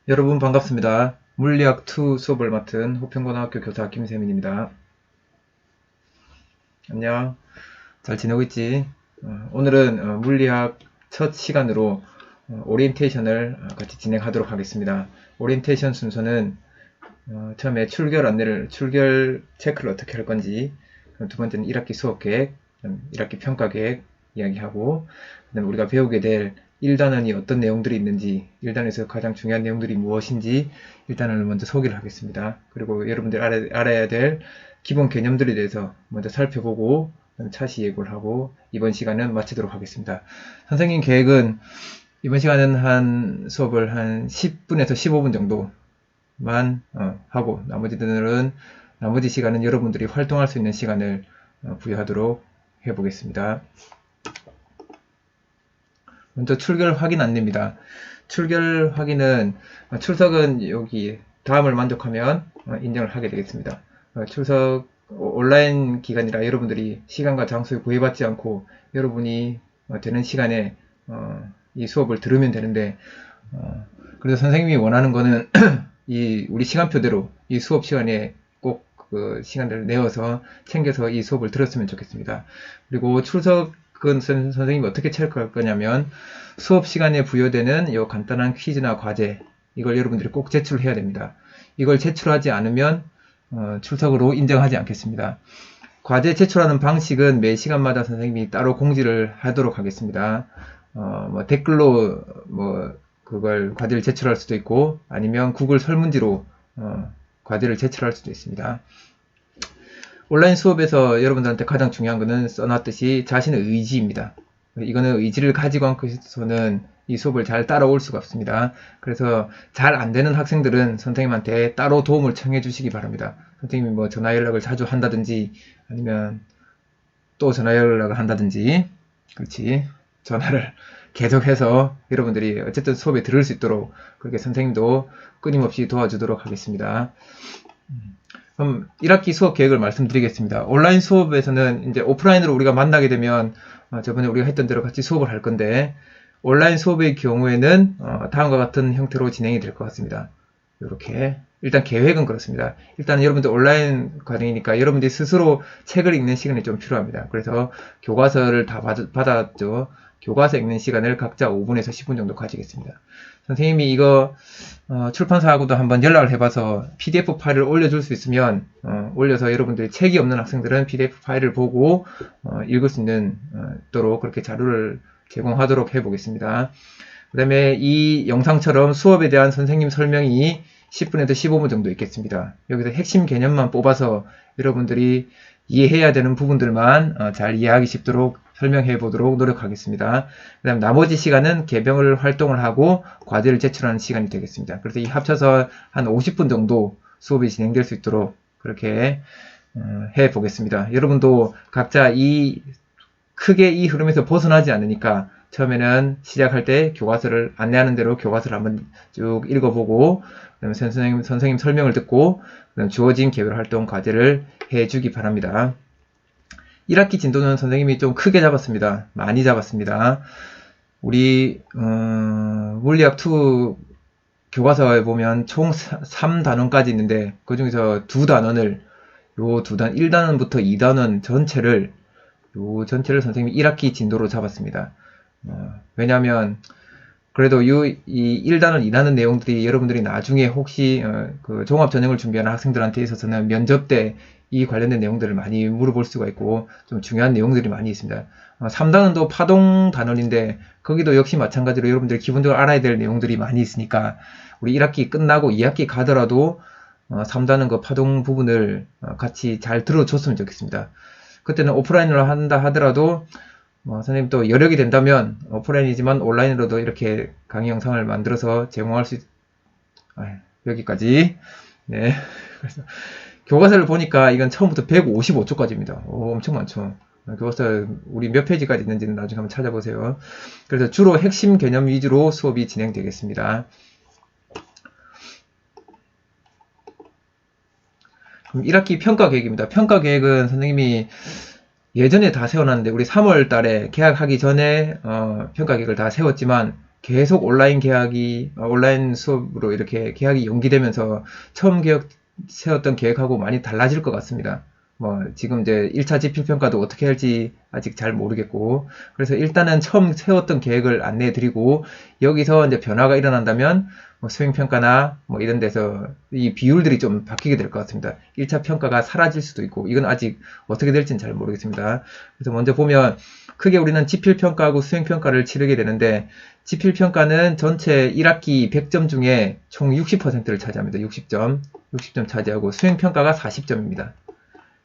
여러분 반갑습니다. 물리학 2 수업을 맡은 호평고등학교 교사 김세민입니다. 안녕. 잘 지내고 있지? 오늘은 물리학 첫 시간으로 오리엔테이션을 같이 진행하도록 하겠습니다. 오리엔테이션 순서는 처음에 출결 체크를 어떻게 할 건지, 두 번째는 1학기 수업 계획, 1학기 평가 계획 이야기하고, 그다음에 우리가 배우게 될 1단원이 어떤 내용들이 있는지, 1단원에서 가장 중요한 내용들이 무엇인지 1단원을 먼저 소개를 하겠습니다. 그리고 여러분들이 알아야 될 기본 개념들에 대해서 먼저 살펴보고 차시 예고를 하고 이번 시간은 마치도록 하겠습니다. 선생님 계획은 이번 시간은 한 수업을 한 10분에서 15분 정도만 하고 나머지 시간은 여러분들이 활동할 수 있는 시간을 부여하도록 해보겠습니다. 먼저 출결 확인 안내입니다. 출결 확인은 출석은 여기 다음을 만족하면 인정을 하게 되겠습니다. 출석 온라인 기간이라 여러분들이 시간과 장소에 구애받지 않고 여러분이 되는 시간에 이 수업을 들으면 되는데 그래서 선생님이 원하는 거는 이 우리 시간표대로 이 수업 시간에 꼭 그 시간들을 내어서 챙겨서 이 수업을 들었으면 좋겠습니다. 그리고 출석은 선생님이 어떻게 체크할 거냐면 수업 시간에 부여되는 이 간단한 퀴즈나 과제 이걸 여러분들이 꼭 제출해야 됩니다. 이걸 제출하지 않으면 출석으로 인정하지 않겠습니다. 과제 제출하는 방식은 매 시간마다 선생님이 따로 공지를 하도록 하겠습니다. 뭐 댓글로 그걸 과제를 제출할 수도 있고 아니면 구글 설문지로 과제를 제출할 수도 있습니다. 온라인 수업에서 여러분들한테 가장 중요한 것은 써놨듯이 자신의 의지입니다. 이거는 의지를 가지고 않고서는 이 수업을 잘 따라올 수가 없습니다. 그래서 잘 안되는 학생들은 선생님한테 따로 도움을 청해 주시기 바랍니다. 선생님이 뭐 전화 연락을 자주 한다든지 아니면 또 전화 연락을 한다든지 그렇지 전화를 계속해서 여러분들이 어쨌든 수업에 들을 수 있도록 그렇게 선생님도 끊임없이 도와주도록 하겠습니다. 그럼 1학기 수업 계획을 말씀드리겠습니다. 온라인 수업에서는 이제 오프라인으로 우리가 만나게 되면 저번에 우리가 했던 대로 같이 수업을 할 건데 온라인 수업의 경우에는 다음과 같은 형태로 진행이 될 것 같습니다. 이렇게 일단 계획은 그렇습니다. 일단 여러분들 온라인 과정이니까 여러분들이 스스로 책을 읽는 시간이 좀 필요합니다. 그래서 교과서를 다 받았죠. 교과서 읽는 시간을 각자 5분에서 10분 정도 가지겠습니다. 선생님이 이거 출판사하고도 한번 연락을 해봐서 PDF 파일을 올려줄 수 있으면 올려서 여러분들이 책이 없는 학생들은 PDF 파일을 보고 읽을 수 있도록 그렇게 자료를 제공하도록 해보겠습니다. 그 다음에 이 영상처럼 수업에 대한 선생님 설명이 10분에서 15분 정도 있겠습니다. 여기서 핵심 개념만 뽑아서 여러분들이 이해해야 되는 부분들만 잘 이해하기 쉽도록 설명해 보도록 노력하겠습니다. 그 다음 나머지 시간은 개병을 활동을 하고 과제를 제출하는 시간이 되겠습니다. 그래서 이 합쳐서 한 50분 정도 수업이 진행될 수 있도록 그렇게 해 보겠습니다. 여러분도 각자 크게 이 흐름에서 벗어나지 않으니까 처음에는 시작할 때 교과서를 안내하는 대로 교과서를 한번 쭉 읽어보고 그다음에 선생님 설명을 듣고 그다음 주어진 개별 활동 과제를 해주기 바랍니다. 1학기 진도는 선생님이 좀 크게 잡았습니다. 많이 잡았습니다. 우리 물리학2 교과서에 보면 총 3단원까지 있는데 그 중에서 2단원을 1단원부터 2단원 전체를 선생님이 1학기 진도로 잡았습니다. 왜냐하면 그래도 이 1단원, 2단원 내용들이 여러분들이 나중에 혹시 그 종합전형을 준비하는 학생들한테 있어서는 면접 때 이 관련된 내용들을 많이 물어볼 수가 있고 좀 중요한 내용들이 많이 있습니다. 3단원도 파동 단원인데 거기도 역시 마찬가지로 여러분들이 기본적으로 알아야 될 내용들이 많이 있으니까 우리 1학기 끝나고 2학기 가더라도 3단원 그 파동 부분을 같이 잘 들어줬으면 좋겠습니다. 그때는 오프라인으로 한다 하더라도 선생님 또 여력이 된다면 오프라인이지만 온라인으로도 이렇게 강의 영상을 만들어서 제공할 수 여기까지. 네. 그래서 교과서를 보니까 이건 처음부터 155초까지입니다. 엄청 많죠. 교과서 우리 몇 페이지까지 있는지는 나중에 한번 찾아보세요. 그래서 주로 핵심 개념 위주로 수업이 진행되겠습니다. 그럼 1학기 평가 계획입니다. 평가 계획은 선생님이 예전에 다 세워놨는데 우리 3월 달에 개학하기 전에 평가 계획을 다 세웠지만 계속 온라인 수업으로 이렇게 계약이 연기되면서 처음 세웠던 계획하고 많이 달라질 것 같습니다. 뭐, 지금 이제 1차 지필평가도 어떻게 할지 아직 잘 모르겠고, 그래서 일단은 처음 세웠던 계획을 안내해 드리고, 여기서 이제 변화가 일어난다면, 뭐 수행평가나 뭐 이런 데서 이 비율들이 좀 바뀌게 될 것 같습니다. 1차 평가가 사라질 수도 있고, 이건 아직 어떻게 될지는 잘 모르겠습니다. 그래서 먼저 보면, 크게 우리는 지필평가하고 수행평가를 치르게 되는데, 지필평가는 전체 1학기 100점 중에 총 60%를 차지합니다. 60점 차지하고, 수행평가가 40점입니다.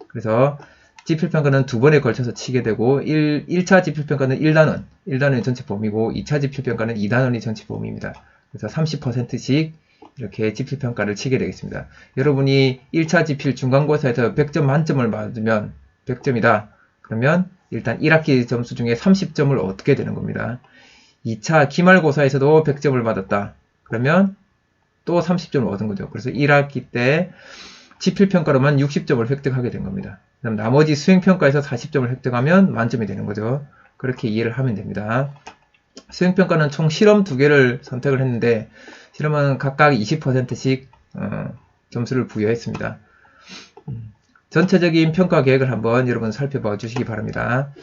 그래서 지필평가는 두 번에 걸쳐서 치게 되고 1차 지필평가는 1단원이 전체 범위고 2차 지필평가는 2단원이 전체 범위입니다. 그래서 30%씩 이렇게 지필평가를 치게 되겠습니다. 여러분이 1차 지필 중간고사에서 100점 만점을 받으면 100점이다. 그러면 일단 1학기 점수 중에 30점을 얻게 되는 겁니다. 2차 기말고사에서도 100점을 받았다. 그러면 또 30점을 얻은 거죠. 그래서 1학기 때 지필평가로만 60점을 획득하게 된 겁니다. 그럼 나머지 수행평가에서 40점을 획득하면 만점이 되는 거죠. 그렇게 이해를 하면 됩니다. 수행평가는 총 실험 2개를 선택을 했는데 실험은 각각 20%씩 점수를 부여했습니다. 전체적인 평가 계획을 한번 여러분 살펴봐 주시기 바랍니다.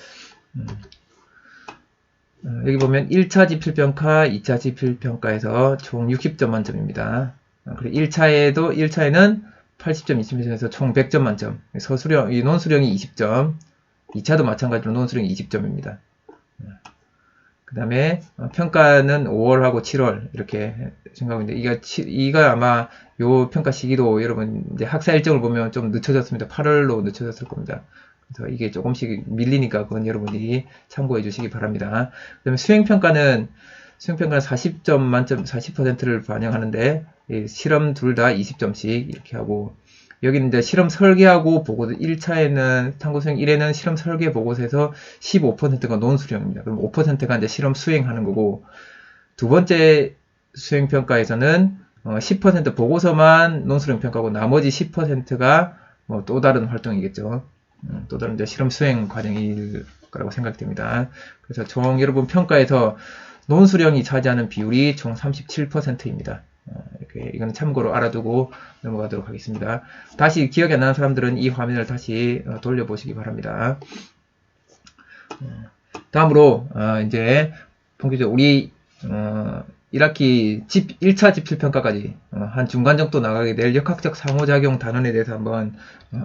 여기 보면 1차 지필평가, 2차 지필평가에서 총 60점 만점입니다. 그리고 1차에는 80점 이치면서 총 100점 만점. 이 논수령이 20점. 2차도 마찬가지로 논수령이 20점입니다. 그 다음에 평가는 5월하고 7월 이렇게 생각하고 있는데 이가 아마 요 평가 시기도 여러분 이제 학사 일정을 보면 좀 늦춰졌습니다. 8월로 늦춰졌을 겁니다. 그래서 이게 조금씩 밀리니까 그건 여러분이 참고해 주시기 바랍니다. 그 다음에 수행평가는 40점 만점 40%를 반영하는데 실험 둘 다 20점씩 이렇게 하고 여기는 이제 실험 설계하고 보고서 1차에는 탐구수행 1에는 실험 설계 보고서에서 15%가 논수령입니다. 그럼 5%가 이제 실험 수행하는 거고 두 번째 수행평가에서는 10% 보고서만 논수령 평가고 나머지 10%가 뭐 또 다른 활동이겠죠. 또 다른 이제 실험 수행 과정일 거라고 생각됩니다. 그래서 총 여러분 평가에서 논수령이 차지하는 비율이 총 37%입니다. 이렇게 이건 참고로 알아두고 넘어가도록 하겠습니다. 다시 기억이 안 나는 사람들은 이 화면을 다시 돌려보시기 바랍니다. 다음으로 이제 본격적으로 우리 1학기 1차 지필평가까지 한 중간 정도 나가게 될 역학적 상호작용 단원에 대해서 한번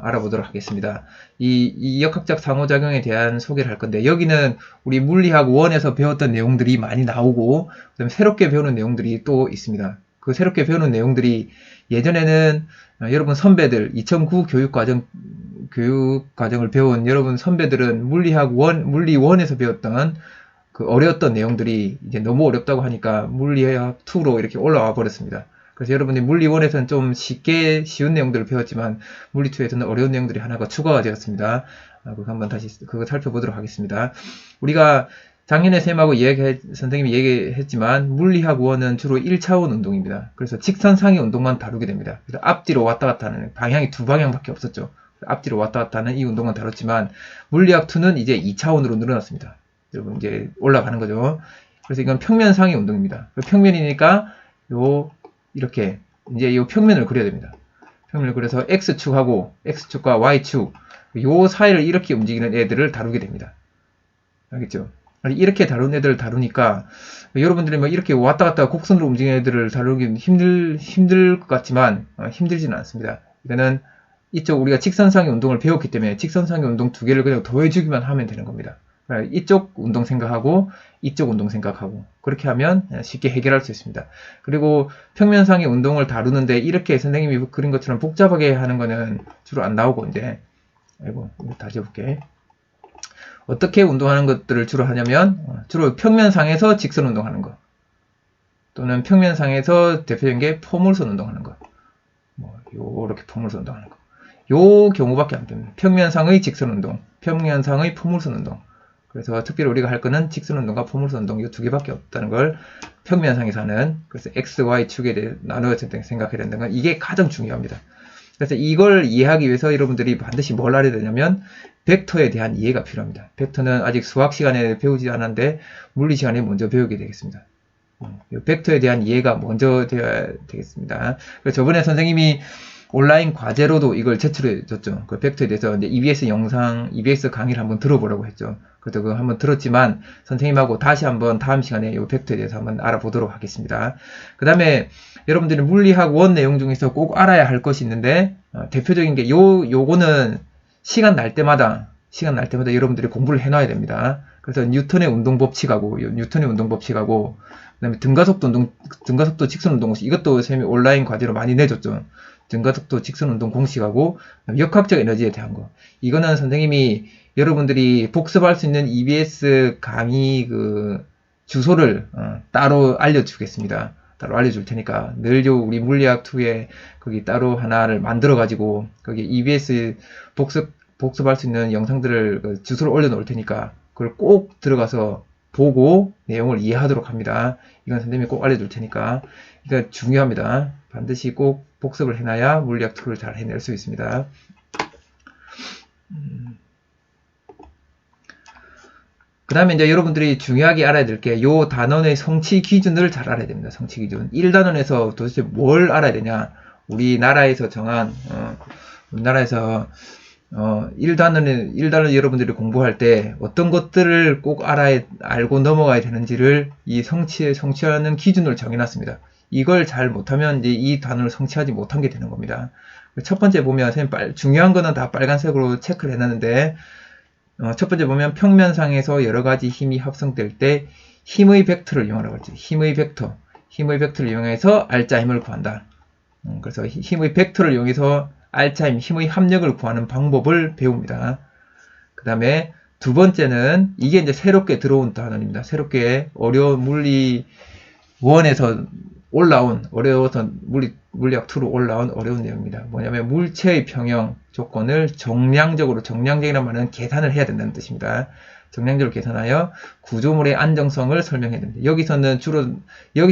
알아보도록 하겠습니다. 이 역학적 상호작용에 대한 소개를 할 건데 여기는 우리 물리학 1에서 배웠던 내용들이 많이 나오고 그다음에 새롭게 배우는 내용들이 또 있습니다. 그 새롭게 배우는 내용들이 예전에는 여러분 선배들 2009 교육과정을 배운 여러분 선배들은 물리학 1, 물리 1에서 배웠던 그 어려웠던 내용들이 이제 너무 어렵다고 하니까 물리학 2로 이렇게 올라와 버렸습니다. 그래서 여러분이 물리 1에서는 좀 쉬운 내용들을 배웠지만 물리 2에서는 어려운 내용들이 하나가 추가가 되었습니다. 그거 한번 다시 그거 살펴보도록 하겠습니다. 우리가 작년에 쌤하고 선생님이 얘기했지만 물리학 1은 주로 1차원 운동입니다. 그래서 직선상의 운동만 다루게 됩니다. 그래서 앞뒤로 왔다 갔다 하는 방향이 두 방향밖에 없었죠. 앞뒤로 왔다 갔다 하는 이 운동만 다뤘지만 물리학 2는 이제 2차원으로 늘어났습니다. 여러분 이제 올라가는 거죠. 그래서 이건 평면상의 운동입니다. 평면이니까 이렇게 이제 이 평면을 그려야 됩니다. 평면을 그려서 X축하고 X축과 Y축 요 사이를 이렇게 움직이는 애들을 다루게 됩니다. 알겠죠? 이렇게 다룬 애들을 다루니까 여러분들이 뭐 이렇게 왔다 갔다 곡선으로 움직이는 애들을 다루기 힘들 것 같지만 힘들지는 않습니다. 이거는 이쪽 우리가 직선상의 운동을 배웠기 때문에 직선상의 운동 두 개를 그냥 더해주기만 하면 되는 겁니다. 이쪽 운동 생각하고 이쪽 운동 생각하고 그렇게 하면 쉽게 해결할 수 있습니다. 그리고 평면상의 운동을 다루는데 이렇게 선생님이 그린 것처럼 복잡하게 하는 거는 주로 안 나오고 이제 이거 다시 해볼게. 어떻게 운동하는 것들을 주로 하냐면 주로 평면상에서 직선 운동하는 거 또는 평면상에서 대표적인 게 포물선 운동하는 거 요렇게 포물선 운동하는 거 요 경우밖에 안 됩니다. 평면상의 직선 운동, 평면상의 포물선 운동. 그래서 특별히 우리가 할 거는 직선 운동과 포물선 운동 이 두 개밖에 없다는 걸 평면상에서 하는 그래서 X, Y 축에 대해 나누어서 생각해야 된다는 건 이게 가장 중요합니다. 그래서 이걸 이해하기 위해서 여러분들이 반드시 뭘 알아야 되냐면 벡터에 대한 이해가 필요합니다. 벡터는 아직 수학 시간에 배우지 않았는데 물리 시간에 먼저 배우게 되겠습니다. 이 벡터에 대한 이해가 먼저 되어야 되겠습니다. 그래서 저번에 선생님이 온라인 과제로도 이걸 제출해 줬죠. 그 벡터에 대해서 이제 EBS 영상, EBS 강의를 한번 들어보라고 했죠. 그래서 그거 한번 들었지만 선생님하고 다시 한번 다음 시간에 이 벡터에 대해서 한번 알아보도록 하겠습니다. 그 다음에 여러분들이 물리학 원 내용 중에서 꼭 알아야 할 것이 있는데 대표적인 게 요거는 시간 날 때마다 여러분들이 공부를 해놔야 됩니다. 그래서 뉴턴의 운동 법칙하고 그다음에 등가속도 직선 운동 공식, 이것도 선생님이 온라인 과제로 많이 내줬죠. 등가속도 직선 운동 공식하고 역학적 에너지에 대한 거. 이거는 선생님이 여러분들이 복습할 수 있는 EBS 강의 그 주소를 따로 알려주겠습니다. 따로 알려줄 테니까 늘요 우리 물리학2에 거기 따로 하나를 만들어 가지고 거기 EBS 복습할 수 있는 영상들을 그 주소를 올려놓을 테니까 그걸 꼭 들어가서 보고 내용을 이해하도록 합니다. 이건 선생님이 꼭 알려줄 테니까 이거 중요합니다. 반드시 꼭 복습을 해놔야 물리학2를 잘 해낼 수 있습니다. 그 다음에 이제 여러분들이 중요하게 알아야 될 게 요 단원의 성취 기준을 잘 알아야 됩니다. 성취 기준. 1단원에서 도대체 뭘 알아야 되냐. 우리나라에서 정한, 우리나라에서 1단원 여러분들이 공부할 때 어떤 것들을 꼭 알고 넘어가야 되는지를 이 성취하는 기준을 정해놨습니다. 이걸 잘 못하면 이제 이 단원을 성취하지 못한 게 되는 겁니다. 첫 번째 보면 선생님 중요한 거는 다 빨간색으로 체크를 해놨는데 첫 번째 보면 평면상에서 여러 가지 힘이 합성될 때 힘의 벡터를 이용하라고 했죠. 힘의 벡터를 이용해서 알짜 힘을 구한다. 그래서 힘의 벡터를 이용해서 알짜 힘의 합력을 구하는 방법을 배웁니다. 그 다음에 두 번째는 이게 이제 새롭게 들어온 단원입니다. 새롭게 어려운 물리원에서 어려워서 물리학2로 올라온 어려운 내용입니다. 뭐냐면 물체의 평형 조건을 정량적이란 말은 계산을 해야 된다는 뜻입니다. 정량적으로 계산하여 구조물의 안정성을 설명해야 됩니다. 여기서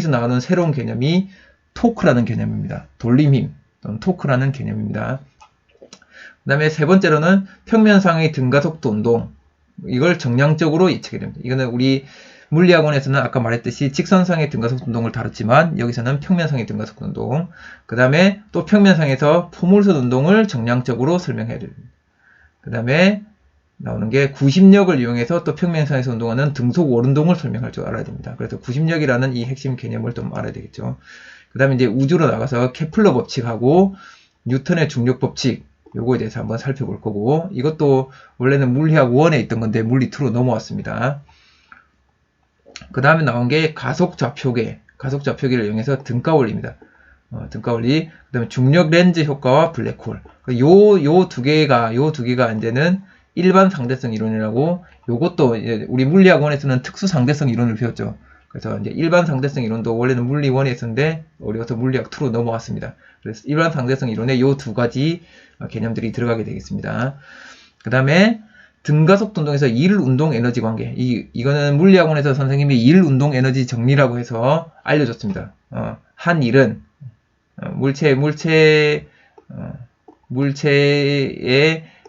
나오는 새로운 개념이 토크라는 개념입니다. 돌림힘 또는 토크라는 개념입니다. 그 다음에 세 번째로는 평면상의 등가속도 운동, 이걸 정량적으로 예측해야 됩니다. 이거는 우리 물리학원에서는 아까 말했듯이 직선상의 등가속도 운동을 다뤘지만 여기서는 평면상의 등가속도 운동, 그 다음에 또 평면상에서 포물선 운동을 정량적으로 설명해야 됩니다. 그 다음에 나오는 게 구심력을 이용해서 또 평면상에서 운동하는 등속 원운동을 설명할 줄 알아야 됩니다. 그래서 구심력이라는 이 핵심 개념을 좀 알아야 되겠죠. 그 다음에 이제 우주로 나가서 케플러 법칙하고 뉴턴의 중력 법칙, 요거에 대해서 한번 살펴볼 거고, 이것도 원래는 물리학 1에 있던 건데 물리 2로 넘어왔습니다. 그 다음에 나온 게 가속좌표계를 이용해서 등가원리입니다. 등가원리. 그 다음에 중력 렌즈 효과와 블랙홀. 요 두 개가 이제는 일반 상대성 이론이라고, 요것도 이제 우리 물리학원에서는 특수 상대성 이론을 배웠죠. 그래서 이제 일반 상대성 이론도 원래는 물리 1에 있었는데 어려워서 물리학 2로 넘어왔습니다. 그래서 일반 상대성 이론에 요 두 가지 개념들이 들어가게 되겠습니다. 그 다음에 등가속도 운동에서 일운동 에너지 관계. 이거는 물리학원에서 선생님이 일운동 에너지 정리라고 해서 알려줬습니다. 한 일은 물체의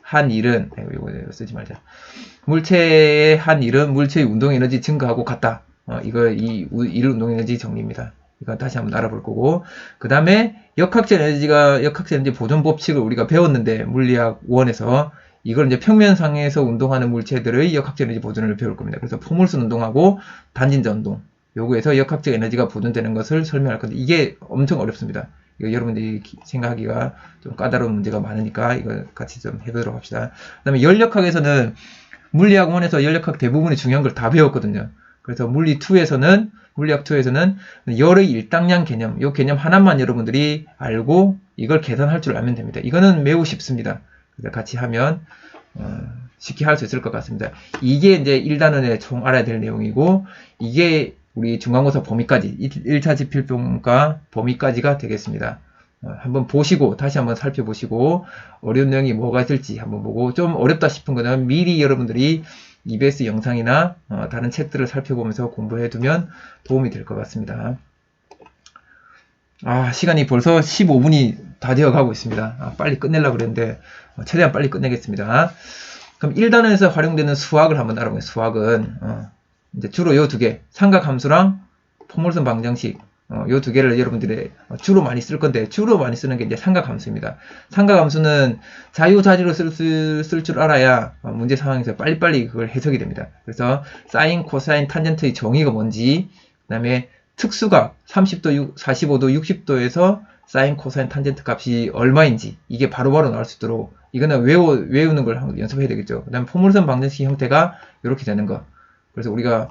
한 일은 이거 쓰지 말자. 물체의 한 일은 물체의 운동 에너지 증가하고 같다. 이 일운동 에너지 정리입니다. 이건 다시 한번 알아볼 거고, 그 다음에 역학적 에너지 보존 법칙을 우리가 배웠는데 물리학 1에서 이걸 이제 평면상에서 운동하는 물체들의 역학적 에너지 보존을 배울 겁니다. 그래서 포물선 운동하고 단진자 운동, 요거에서 역학적 에너지가 보존되는 것을 설명할 건데 이게 엄청 어렵습니다. 이거 여러분들이 생각하기가 좀 까다로운 문제가 많으니까 이거 같이 좀 해보도록 합시다. 그 다음에 열역학에서는 물리학 1에서 열역학 대부분이 중요한 걸 다 배웠거든요. 그래서 물리학 2에서는 열의 일당량 개념, 이 개념 하나만 여러분들이 알고 이걸 계산할 줄 알면 됩니다. 이거는 매우 쉽습니다. 그래서 같이 하면 쉽게 할 수 있을 것 같습니다. 이게 이제 1단원에 총 알아야 될 내용이고, 이게 우리 중간고사 범위까지 1차 지필평가 범위까지가 되겠습니다. 한번 보시고 다시 한번 살펴보시고 어려운 내용이 뭐가 있을지 한번 보고, 좀 어렵다 싶은 거는 미리 여러분들이 EBS 영상이나 다른 책들을 살펴보면서 공부해 두면 도움이 될 것 같습니다. 시간이 벌써 15분이 다 되어 가고 있습니다. 빨리 끝내려고 그랬는데 최대한 빨리 끝내겠습니다. 그럼 1단원에서 활용되는 수학을 한번 알아보겠습니다. 수학은 이제 주로 요 두 개, 삼각함수랑 포물선 방정식, 요 두 개를 여러분들이 주로 많이 쓸 건데, 주로 많이 쓰는 게 이제 삼각함수입니다. 삼각함수는 자유자재로 쓸 줄 알아야 문제 상황에서 빨리빨리 그걸 해석이 됩니다. 그래서 사인, 코사인, 탄젠트의 정의가 뭔지, 그 다음에 특수각 30도, 45도, 60도에서 사인, 코사인, 탄젠트 값이 얼마인지 이게 바로바로 나올 수 있도록 이거는 외우는 걸 연습해야 되겠죠. 그 다음에 포물선 방정식 형태가 이렇게 되는 거. 그래서 우리가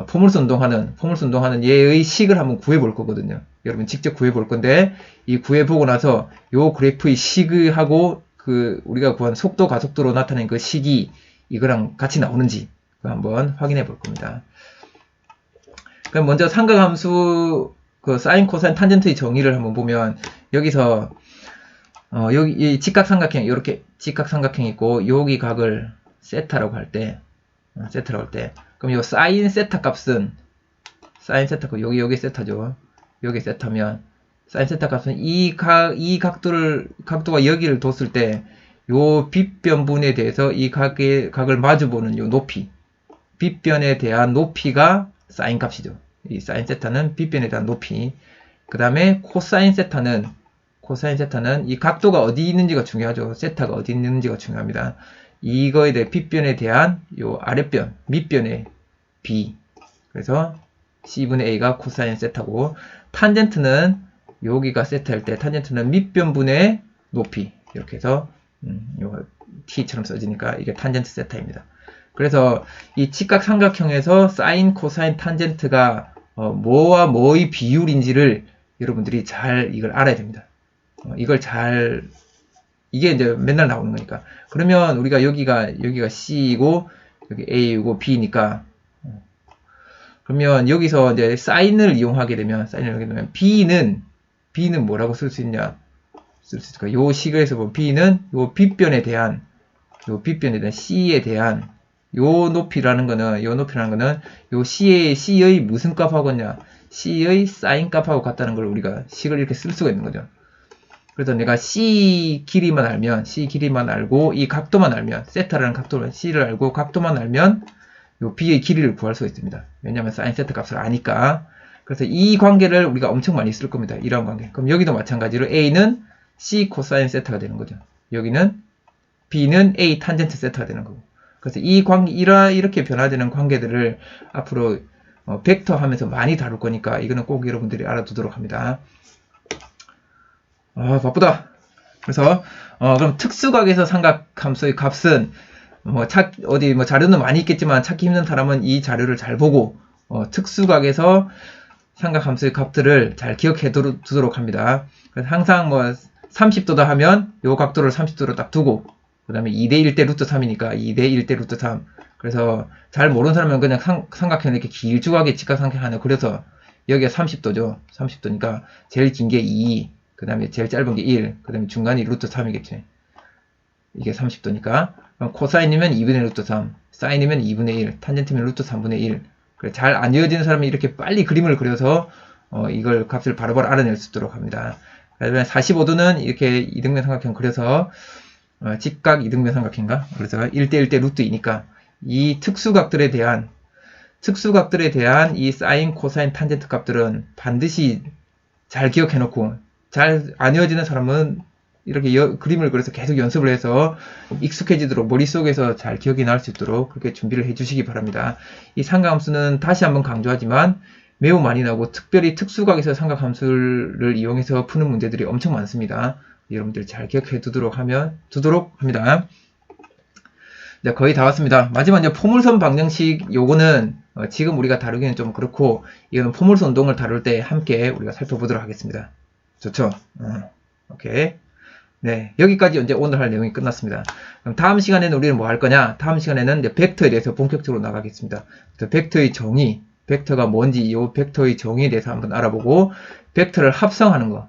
포물선 운동하는 얘의 식을 한번 구해볼 거거든요. 여러분 직접 구해볼 건데, 이 구해보고 나서 요 그래프의 식하고 우리가 구한 속도, 가속도로 나타낸 그 식이 이거랑 같이 나오는지 한번 확인해 볼 겁니다. 그럼 먼저 삼각함수 사인, 코사인, 탄젠트의 정의를 한번 보면, 여기서 여기 이 직각삼각형, 이렇게 직각삼각형이 있고, 여기 각을 세타라고 할 때, 그럼 요 사인 세타 값은, 여기 세타죠. 여기 세타면, 사인 세타 값은 이 각도가 여기를 뒀을 때, 요 빗변분에 대해서 이 각을 마주보는 요 높이, 빗변에 대한 높이가 사인 값이죠. 이 사인 세타는 빗변에 대한 높이. 그 다음에 코사인 세타는 이 각도가 어디 있는지가 중요하죠. 세타가 어디 있는지가 중요합니다. 이거에 대해 빗변에 대한 요 아랫변, 밑변의 b. 그래서 c분의 a가 코사인 세타고, 탄젠트는 여기가 세타일 때 탄젠트는 밑변분의 높이. 이렇게 해서 요 t처럼 써지니까 이게 탄젠트 세타입니다. 그래서 이 직각삼각형에서 사인, 코사인, 탄젠트가 뭐와 뭐의 비율인지를 여러분들이 잘 이걸 알아야 됩니다. 이게 이제 맨날 나오는 거니까. 그러면 우리가 여기가 C이고, 여기 A이고 B니까, 그러면 여기서 이제 사인을 이용하게 되면, B는 뭐라고 쓸 수 있냐? 요 식에서 보면 B는 요 빗변에 대한 C에 대한 요 높이라는 거는 요 C의 무슨 값하고냐? C의 사인 값하고 같다는 걸 우리가 식을 이렇게 쓸 수가 있는 거죠. 그래서 내가 C 길이만 알고 이 각도만 알면, 세타라는 각도를 C를 알고 각도만 알면 요 B의 길이를 구할 수가 있습니다. 왜냐하면 사인 세타 값을 아니까. 그래서 이 관계를 우리가 엄청 많이 쓸 겁니다. 이런 관계. 그럼 여기도 마찬가지로 A는 C 코사인 세타가 되는 거죠. 여기는 B는 A 탄젠트 세타가 되는 거고. 그래서 이 관계, 이렇게 변화되는 관계들을 앞으로 벡터 하면서 많이 다룰 거니까 이거는 꼭 여러분들이 알아두도록 합니다. 바쁘다. 그래서 그럼 특수각에서 삼각함수의 값은 자료는 많이 있겠지만 찾기 힘든 사람은 이 자료를 잘 보고 특수각에서 삼각함수의 값들을 잘 기억해 두도록 합니다. 그래서 항상 30도다 하면 요 각도를 30도로 딱 두고, 그 다음에 2대 1대 루트 3이니까 2대 1대 루트 3. 그래서 잘 모르는 사람은 그냥 삼각형을 이렇게 길쭉하게 직각삼각형 하나 그려서, 여기가 30도죠. 30도니까 제일 긴 게 2, 그 다음에 제일 짧은 게 1, 그 다음에 중간이 루트 3이겠지. 이게 30도니까. 그럼 코사인이면 2분의 루트 3, 사인이면 2분의 1, 탄젠트면 루트 3분의 1. 그래, 잘 안 이어지는 사람이 이렇게 빨리 그림을 그려서 이걸 값을 바로바로 알아낼 수 있도록 합니다. 그다음에 45도는 이렇게 이등변 삼각형 그려서 직각 이등변 삼각형인가? 그래서 1대 1대 루트 2니까 이 특수각들에 대한 이 사인, 코사인, 탄젠트 값들은 반드시 잘 기억해 놓고, 잘 안 이어지는 사람은 이렇게 그림을 그려서 계속 연습을 해서 익숙해지도록, 머릿속에서 잘 기억이 날 수 있도록 그렇게 준비를 해 주시기 바랍니다. 이 삼각함수는 다시 한번 강조하지만 매우 많이 나오고, 특별히 특수각에서 삼각함수를 이용해서 푸는 문제들이 엄청 많습니다. 여러분들 잘 기억해 두도록 합니다. 네, 거의 다 왔습니다. 마지막 이제 포물선 방정식, 요거는 지금 우리가 다루기는 좀 그렇고, 이거는 포물선 운동을 다룰 때 함께 우리가 살펴보도록 하겠습니다. 좋죠? 오케이. 네, 여기까지 이제 오늘 할 내용이 끝났습니다. 그럼 다음 시간에는 우리는 뭐 할 거냐? 다음 시간에는 이제 벡터에 대해서 본격적으로 나가겠습니다. 그래서 벡터의 정의, 벡터가 뭔지, 이 벡터의 정의에 대해서 한번 알아보고, 벡터를 합성하는 거,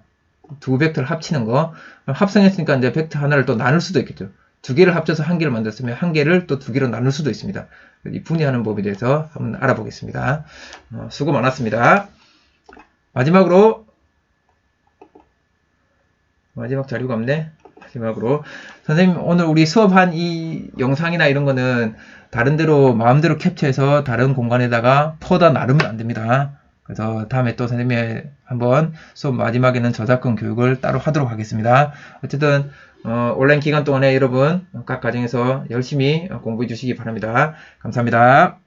두 벡터를 합치는 거, 합성했으니까 이제 벡터 하나를 또 나눌 수도 있겠죠. 두 개를 합쳐서 한 개를 만들었으면 한 개를 또 두 개로 나눌 수도 있습니다. 이 분해하는 법에 대해서 한번 알아보겠습니다. 수고 많았습니다. 마지막으로 마지막 자료가 없네. 마지막으로 선생님, 오늘 우리 수업한 이 영상이나 이런 거는 다른 데로 마음대로 캡처해서 다른 공간에다가 퍼다 나르면 안 됩니다. 그래서 다음에 또 선생님이 한번 수업 마지막에는 저작권 교육을 따로 하도록 하겠습니다. 어쨌든 온라인 기간 동안에 여러분 각 과정에서 열심히 공부해 주시기 바랍니다. 감사합니다.